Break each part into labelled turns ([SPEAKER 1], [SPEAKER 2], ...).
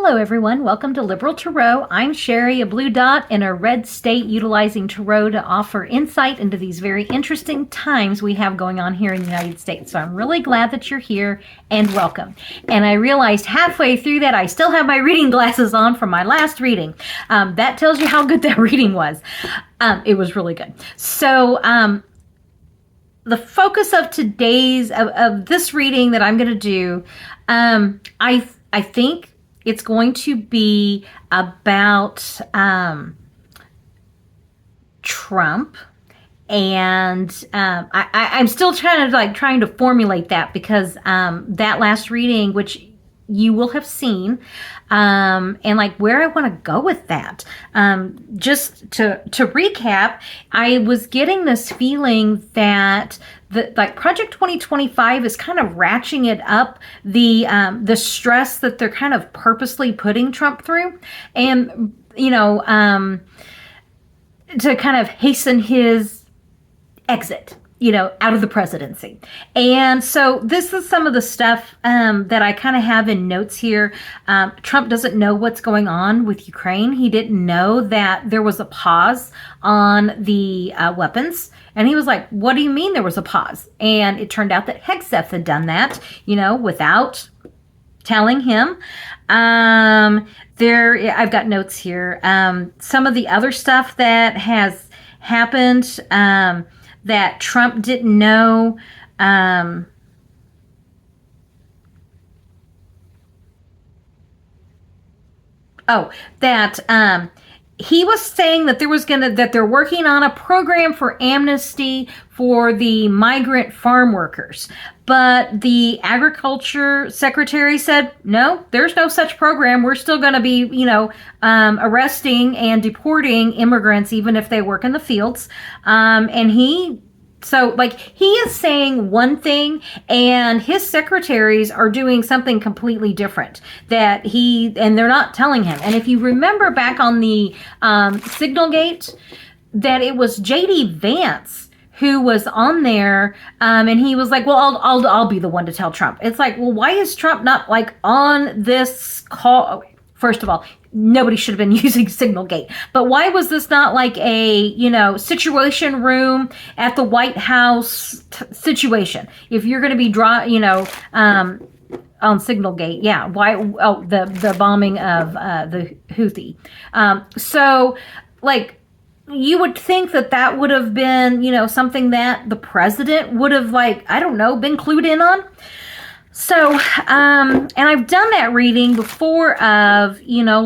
[SPEAKER 1] Hello, everyone. Welcome to Liberal Tarot. I'm Sherry, a blue dot in a red state, utilizing tarot to offer insight into these very interesting times we have going on here in the United States. So I'm really glad that you're here and welcome. And I realized halfway through that I still have my reading glasses on from my last reading. That tells you how good that reading was. It was really good. So the focus of today's, of this reading that I'm going to do, I think it's going to be about Trump, and I'm still trying to formulate that because that last reading, which you will have seen, and like where I want to go with that. Just to recap, I was getting this feeling that like Project 2025 is kind of ratcheting it up, the stress that they're kind of purposely putting Trump through, and to kind of hasten his exit, out of the presidency. And so this is some of the stuff that I kind of have in notes here. Trump doesn't know what's going on with Ukraine. He didn't know that there was a pause on the weapons. And he was like, what do you mean there was a pause? And it turned out that Hegseth had done that, without telling him. I've got notes here. Some of the other stuff that has happened, that Trump didn't know. He was saying that that they're working on a program for amnesty for the migrant farm workers. But the agriculture secretary said, no, there's no such program. We're still going to be, arresting and deporting immigrants, even if they work in the fields. So he is saying one thing and his secretaries are doing something completely different and they're not telling him. And if you remember back on the Signalgate, that it was J.D. Vance who was on there, and he was like, well, I'll be the one to tell Trump. It's like, well, why is Trump not on this call? First of all, nobody should have been using Signalgate. But why was this not a, situation room at the White House situation? If you're going to be on Signalgate, yeah. Why? Oh, the bombing of the Houthi. You would think that would have been, something that the president would have been clued in on. So, and I've done that reading before of, who's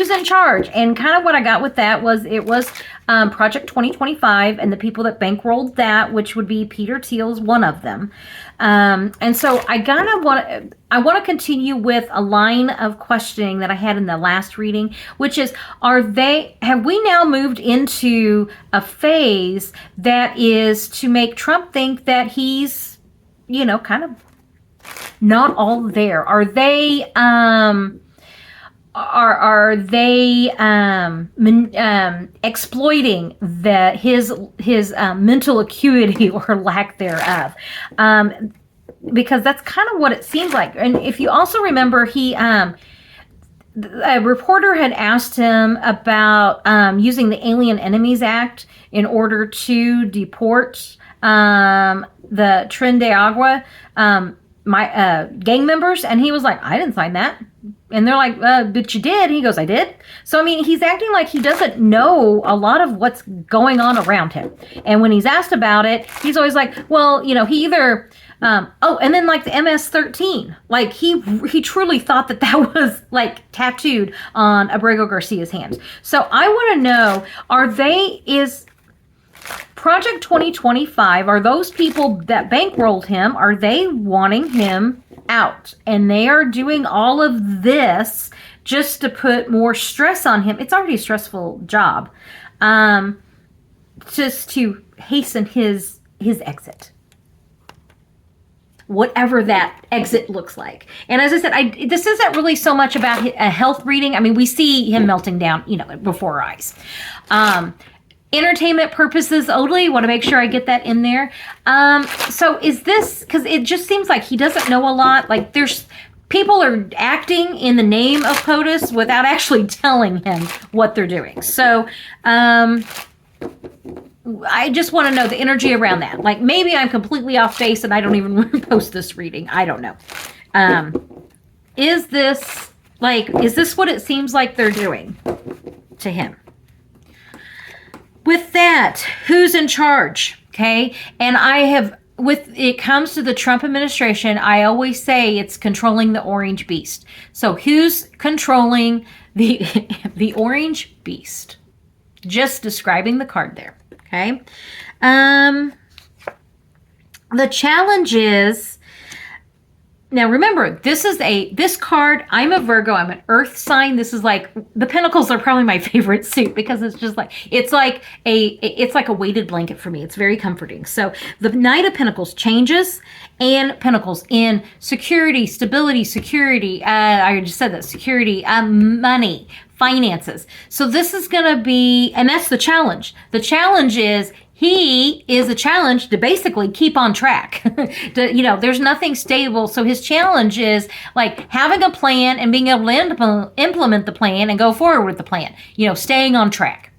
[SPEAKER 1] in charge. And kind of what I got with that was, it was Project 2025 and the people that bankrolled that, which would be Peter Thiel's one of them. And so I want to continue with a line of questioning that I had in the last reading, which is, have we now moved into a phase that is to make Trump think that he's, kind of not all there? Are they, exploiting his mental acuity or lack thereof? Because that's kind of what it seems like. And if you also remember, a reporter had asked him about using the Alien Enemies Act in order to deport the Tren de Agua gang members, and he was like, I didn't sign that. And they're like, but you did. He goes, I did. So, he's acting like he doesn't know a lot of what's going on around him. And when he's asked about it, he's always like, well, he either, and then the MS-13, he truly thought that was tattooed on Abrego Garcia's hands. So I want to know, is Project 2025, are those people that bankrolled him, are they wanting him out? And they are doing all of this just to put more stress on him. It's already a stressful job. Just to hasten his exit. Whatever that exit looks like. And as I said, this isn't really so much about a health reading. We see him melting down, before our eyes. Entertainment purposes only. Want to make sure I get that in there. So is this, because it just seems like he doesn't know a lot. people are acting in the name of POTUS without actually telling him what they're doing. So I just want to know the energy around that. Like, maybe I'm completely off base and I don't even post this reading. I don't know. Is this what it seems like they're doing to him? With that, who's in charge? Okay. And with it comes to the Trump administration, I always say it's controlling the orange beast. So who's controlling the orange beast? Just describing the card there. Okay. The challenge is, now remember, this card, I'm a Virgo, I'm an earth sign. This is like, the pentacles are probably my favorite suit because it's just like, it's like a weighted blanket for me. It's very comforting. So the Knight of Pentacles changes, and Pentacles in security, stability, security. I just said that, security, money, finances. So this is going to be, and that's the challenge. The challenge is, he is a challenge to basically keep on track. There's nothing stable. So his challenge is like having a plan and being able to implement the plan and go forward with the plan, staying on track.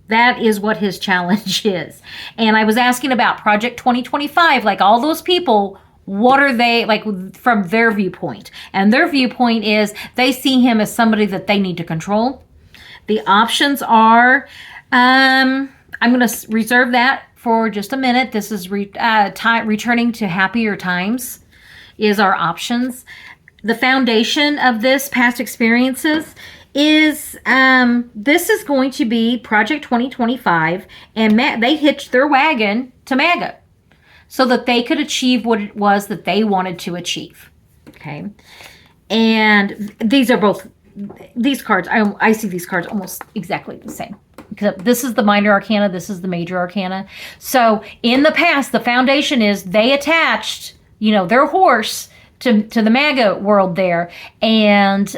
[SPEAKER 1] That is what his challenge is. And I was asking about Project 2025, like all those people, what are they like from their viewpoint? And their viewpoint is they see him as somebody that they need to control. The options are, I'm going to reserve that for just a minute. This is returning to happier times is our options. The foundation of this past experiences is this is going to be Project 2025, and they hitched their wagon to MAGA so that they could achieve what it was that they wanted to achieve. Okay. And these cards, I see these cards almost exactly the same. This is the minor arcana. This is the major arcana. So in the past, the foundation is they attached, their horse to the MAGA world there and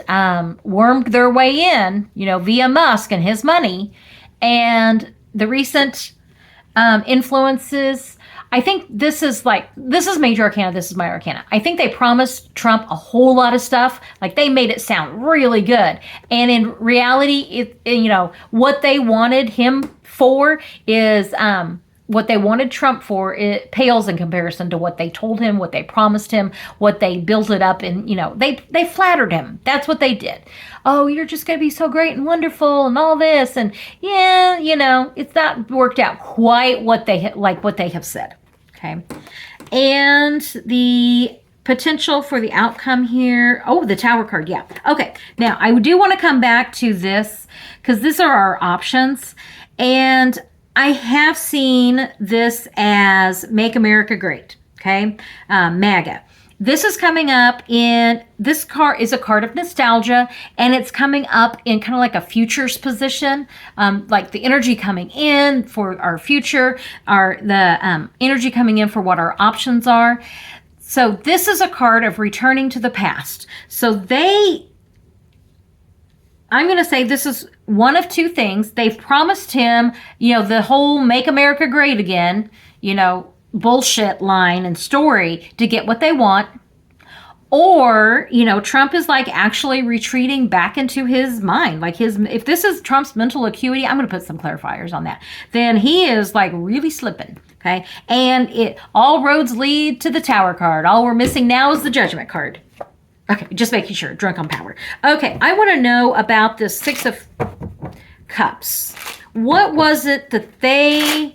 [SPEAKER 1] wormed their way in, via Musk and his money. And the recent influences, I think this is major arcana, this is minor arcana. I think they promised Trump a whole lot of stuff. Like, they made it sound really good. And in reality, what they wanted him for is, what they wanted Trump for, it pales in comparison to what they told him, what they promised him, what they built it up. And, they flattered him. That's what they did. Oh, you're just going to be so great and wonderful and all this. And yeah, it's not worked out quite what they have said. Okay. And the potential for the outcome here. Oh, the Tower card. Yeah. Okay. Now I do want to come back to this because these are our options. And I have seen this as Make America Great. Okay. MAGA. This is coming up in, this card is a card of nostalgia, and it's coming up in kind of like a futures position, like the energy coming in for our future, the energy coming in for what our options are. So this is a card of returning to the past. So I'm going to say this is one of two things. They've promised him, the whole Make America Great Again, bullshit line and story to get what they want. Or, Trump is like actually retreating back into his mind. Like if this is Trump's mental acuity, I'm going to put some clarifiers on that. Then he is like really slipping. Okay. And all roads lead to the Tower card. All we're missing now is the Judgment card. Okay. Just making sure. Drunk on power. Okay. I want to know about the Six of Cups. What was it that they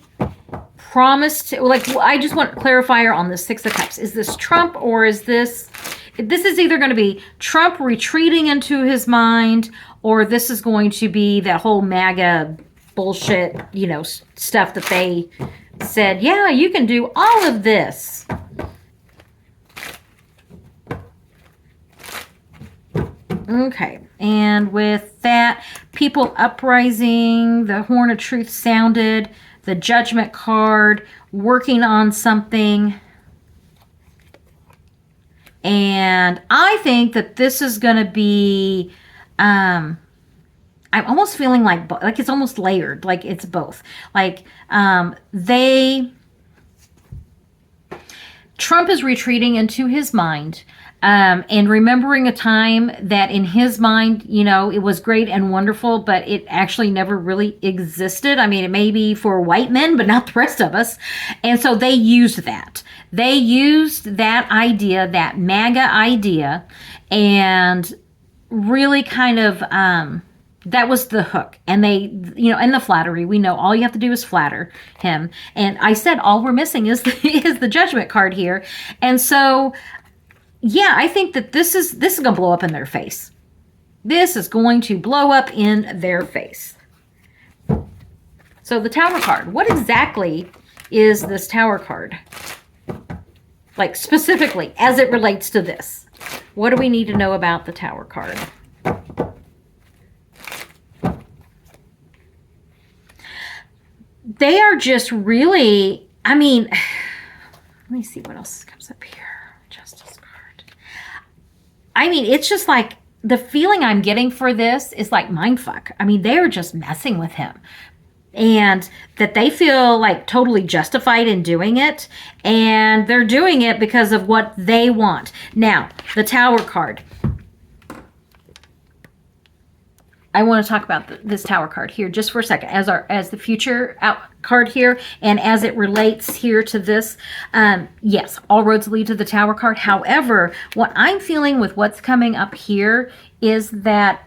[SPEAKER 1] promised? I just want a clarifier on the Six of Cups. Is this Trump, or is this is either going to be Trump retreating into his mind, or this is going to be that whole MAGA bullshit, stuff that they said, yeah, you can do all of this. Okay. And with that, people uprising, the horn of truth sounded, the Judgment card, working on something. And I think that this is going to be, I'm almost feeling like it's almost layered, like it's both. Like Trump is retreating into his mind. and remembering a time that in his mind, it was great and wonderful, but it actually never really existed. I mean, it may be for white men, but not the rest of us. And so they used that. They used that idea, that MAGA idea, and really kind of, that was the hook. And they, and the flattery. We know all you have to do is flatter him. And I said all we're missing is the judgment card here. And so, yeah, I think that this is going to blow up in their face. This is going to blow up in their face. So the Tower card. What exactly is this Tower card? Like specifically as it relates to this. What do we need to know about the Tower card? They are just really, I mean, let me see what else comes up here. Justice card. I mean, it's just like the feeling I'm getting for this is like mindfuck. I mean, they're just messing with him. And that they feel like totally justified in doing it. And they're doing it because of what they want. Now, the Tower card. I want to talk about this Tower card here just for a second as the future card here, and as it relates here to this. Yes, all roads lead to the Tower card. However, what I'm feeling with what's coming up here is that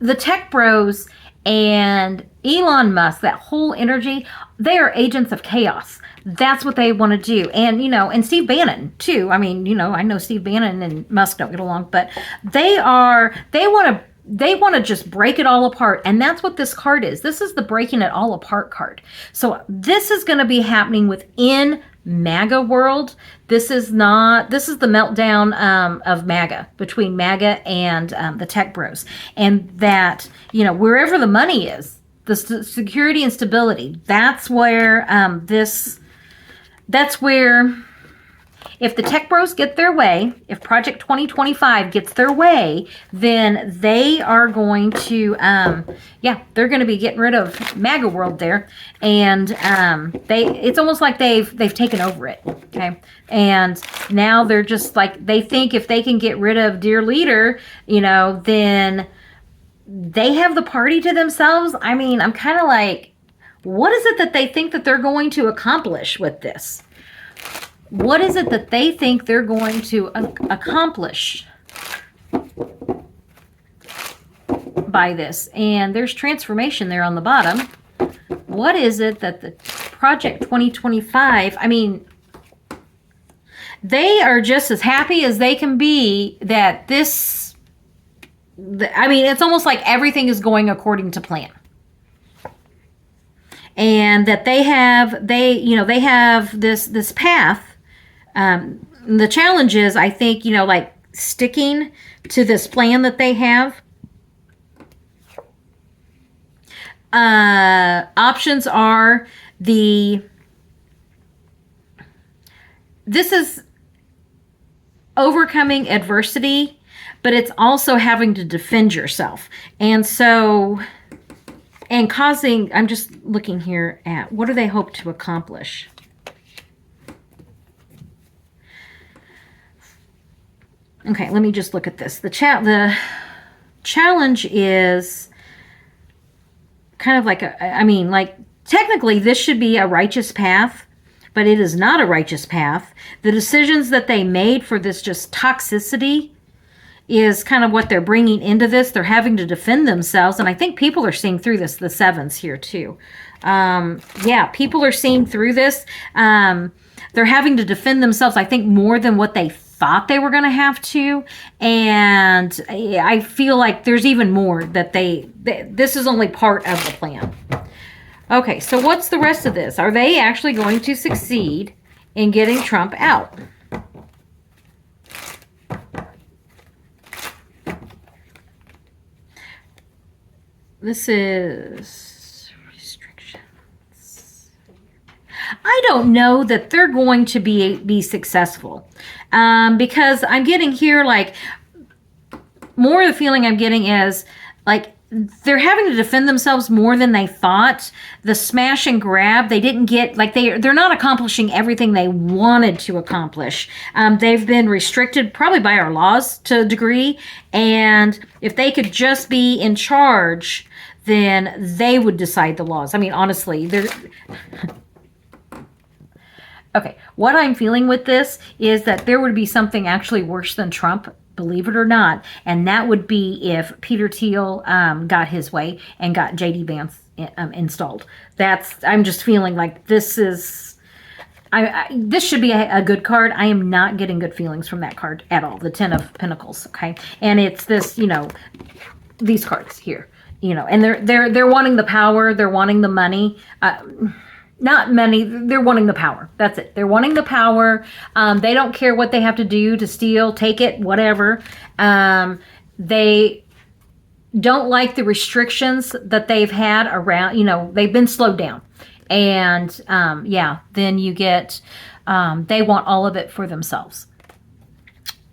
[SPEAKER 1] the tech bros and Elon Musk, that whole energy, they are agents of chaos. That's what they want to do. And, and Steve Bannon too. I mean, I know Steve Bannon and Musk don't get along, but they want to just break it all apart. And that's what this card is. This is the breaking it all apart card. So this is going to be happening within MAGA world. This is the meltdown of MAGA, between MAGA and the tech bros. And that, wherever the money is, the security and stability, that's where if the tech bros get their way, if Project 2025 gets their way, then they are going to, they're going to be getting rid of MAGA world there. And it's almost like they've taken over it. Okay. And now they're just like, they think if they can get rid of dear leader, then they have the party to themselves. I mean, I'm kind of like, what is it that they think that they're going to accomplish with this? What is it that they think they're going to accomplish by this? And there's transformation there on the bottom. What is it that the Project 2025, I mean, they are just as happy as they can be that this, I mean, it's almost like everything is going according to plan. And that they have this path. The challenge is, I think, like sticking to this plan that they have. Options are this is overcoming adversity, but it's also having to defend yourself. And so, and causing, I'm just looking here at what do they hope to accomplish? Okay, let me just look at this. The challenge is kind of like technically this should be a righteous path, but it is not a righteous path. The decisions that they made for this just toxicity is kind of what they're bringing into this. They're having to defend themselves, and I think people are seeing through this. The sevens here too. People are seeing through this. They're having to defend themselves, I think, more than what they thought they were going to have to. And I feel like there's even more that this is only part of the plan. Okay, so what's the rest of this? Are they actually going to succeed in getting Trump out? This is restrictions. I don't know that they're going to be successful. Because I'm getting here, like, more of the feeling I'm getting is, like, they're having to defend themselves more than they thought. The smash and grab, they didn't get, like, they're not accomplishing everything they wanted to accomplish. They've been restricted probably by our laws to a degree, and if they could just be in charge, then they would decide the laws. I mean, honestly, they're... Okay, what I'm feeling with this is that there would be something actually worse than Trump, believe it or not, and that would be if Peter Thiel got his way and got J.D. Vance installed. I'm just feeling like this is... this should be a good card. I am not getting good feelings from that card at all. The Ten of Pentacles, okay? And it's this, these cards here, and they're wanting the power, they're wanting the money. Not money, they're wanting the power. That's it. They're wanting the power. They don't care what they have to do to steal, take it, whatever. They don't like the restrictions that they've had around, they've been slowed down. And then you get, they want all of it for themselves.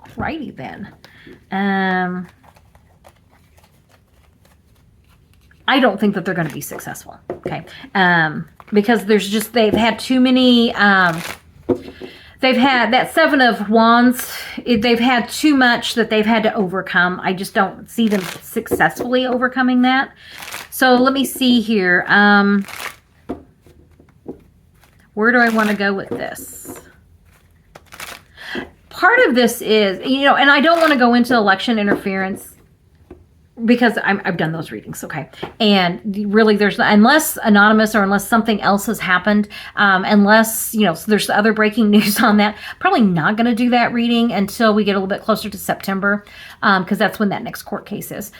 [SPEAKER 1] Alrighty then. I don't think that they're going to be successful. Okay. Because they've had too many, they've had that Seven of Wands, they've had too much that they've had to overcome. I just don't see them successfully overcoming that. So let me see here. Where do I want to go with this? Part of this is, and I don't want to go into election interference, because I've done those readings, okay? And really, unless anonymous or unless something else has happened, unless, so there's other breaking news on that, probably not going to do that reading until we get a little bit closer to September, because that's when that next court case is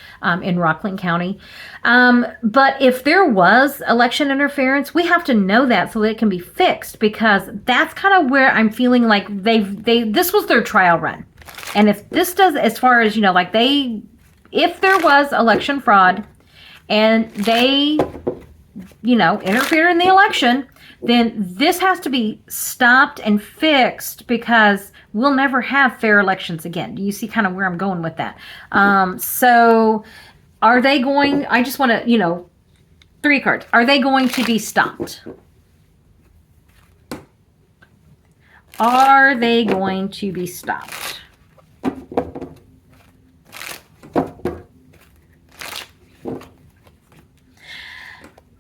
[SPEAKER 1] in Rockland County. But if there was election interference, we have to know that so that it can be fixed, because that's kind of where I'm feeling like this was their trial run. And if this does, as far as, if there was election fraud and they, interfere in the election, then this has to be stopped and fixed, because we'll never have fair elections again. Do you see kind of where I'm going with that? So are they going, I just want to, 3 cards. Are they going to be stopped? Are they going to be stopped?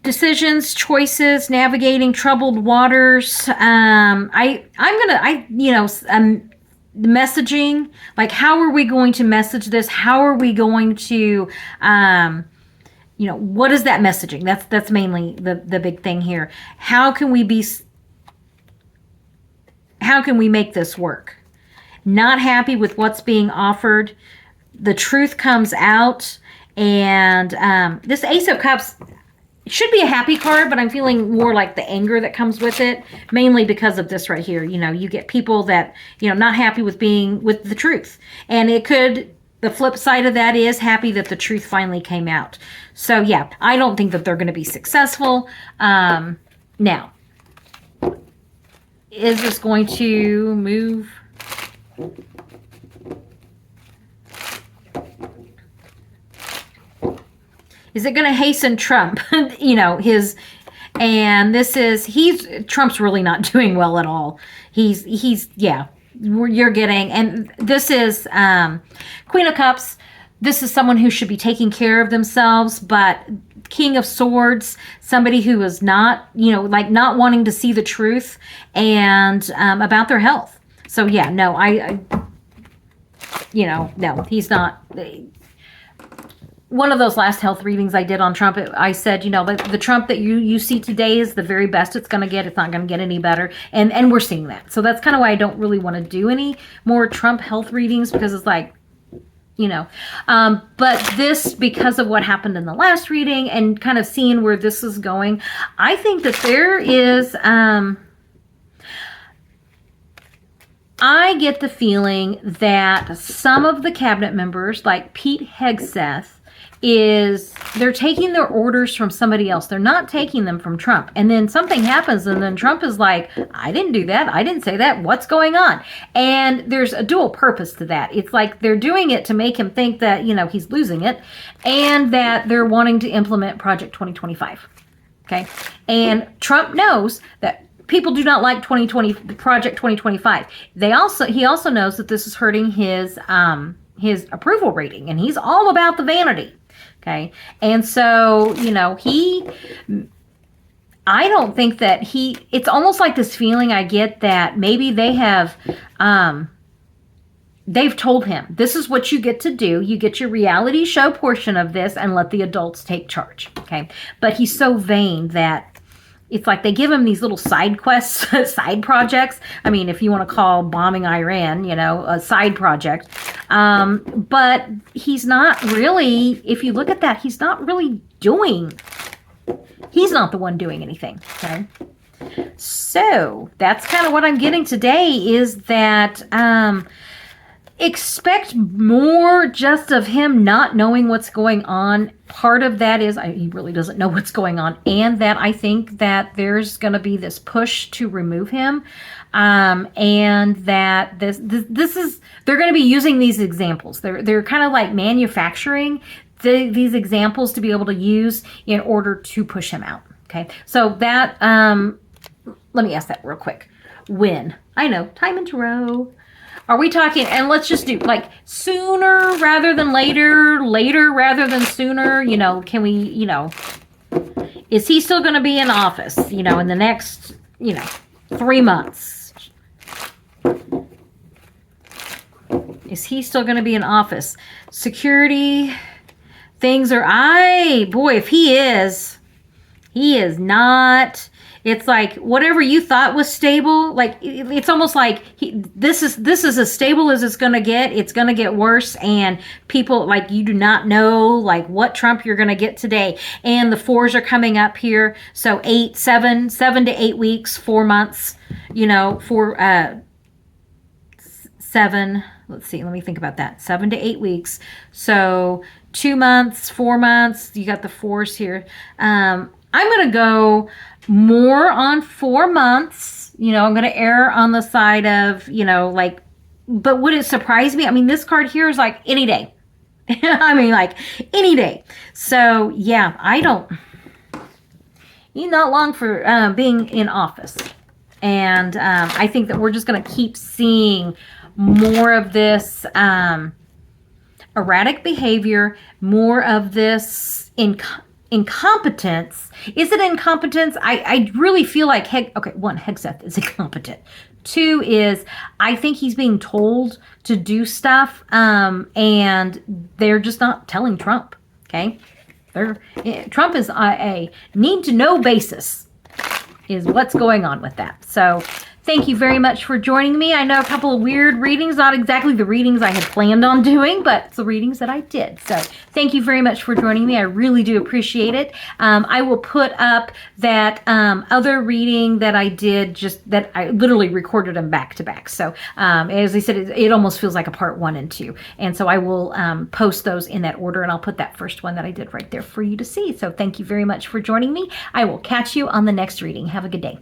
[SPEAKER 1] Decisions, choices, navigating troubled waters. Messaging, like, how are we going to message this? How are we going to, what is that messaging? That's mainly the big thing here. How can we make this work? Not happy with what's being offered. The truth comes out, and this Ace of Cups should be a happy card, but I'm feeling more like the anger that comes with it, mainly because of this right here. You get people that, not happy with being with the truth. And the flip side of that is happy that the truth finally came out. So yeah, I don't think that they're going to be successful. Now, is this going to move? Is it going to hasten Trump? Trump's really not doing well at all. You're getting, and this is Queen of Cups. This is someone who should be taking care of themselves, but King of Swords, somebody who is not, not wanting to see the truth and about their health. So yeah, no, no, he's not. One of those last health readings I did on Trump, I said, the Trump that you see today is the very best it's going to get. It's not going to get any better. And we're seeing that. So that's kind of why I don't really want to do any more Trump health readings, because it's like, but this, because of what happened in the last reading and kind of seeing where this is going, I think that there is, I get the feeling that some of the cabinet members, like Pete Hegseth, is they're taking their orders from somebody else. They're not taking them from Trump. And then something happens, and then Trump is like, I didn't do that. I didn't say that. What's going on? And there's a dual purpose to that. It's like they're doing it to make him think that, he's losing it, and that they're wanting to implement Project 2025. Okay? And Trump knows that people do not like Project 2025. He also knows that this is hurting his approval rating, and he's all about the vanity. Okay. And so, I don't think that it's almost like this feeling I get that maybe they've told him, this is what you get to do. You get your reality show portion of this and let the adults take charge. Okay. But he's so vain that it's like they give him these little side quests, side projects. I mean, if you want to call bombing Iran, a side project. But he's not really, if you look at that, he's not really he's not the one doing anything. Okay. So that's kind of what I'm getting today, is that, expect more just of him not knowing what's going on. Part of that is he really doesn't know what's going on, and that I think that there's going to be this push to remove him, and that this is, they're going to be using these examples. They're kind of like manufacturing these examples to be able to use in order to push him out. Okay, so that let me ask that real quick. When? I know, time and row. Are we talking, and let's just do like sooner rather than later, later rather than sooner? Can we, is he still going to be in office, in the next, 3 months? Is he still going to be in office? Security, things are, boy, if he is not. It's like whatever you thought was stable, like it's almost like this is as stable as it's going to get. It's going to get worse, and people, like, you do not know like what Trump you're going to get today. And the 4s are coming up here, so 7 to 8 weeks, 4 months, for 7. Let's see, let me think about that. 7 to 8 weeks, so 2 months, 4 months. You got the 4s here. I'm going to go more on 4 months. I'm going to err on the side of, but would it surprise me? I mean, this card here is like any day. I mean, like any day. So yeah, he's not long for being in office. And I think that we're just going to keep seeing more of this erratic behavior, more of this incompetence. Is it incompetence? I really feel like, one, Hegseth is incompetent. 2 is, I think he's being told to do stuff, and they're just not telling Trump. Okay? Trump is a need-to-know basis is what's going on with that. So thank you very much for joining me. I know a couple of weird readings, not exactly the readings I had planned on doing, but it's the readings that I did. So thank you very much for joining me. I really do appreciate it. I will put up that other reading that I did, just that I literally recorded them back to back. So as I said, it almost feels like a part 1 and 2. And so I will post those in that order, and I'll put that first one that I did right there for you to see. So thank you very much for joining me. I will catch you on the next reading. Have a good day.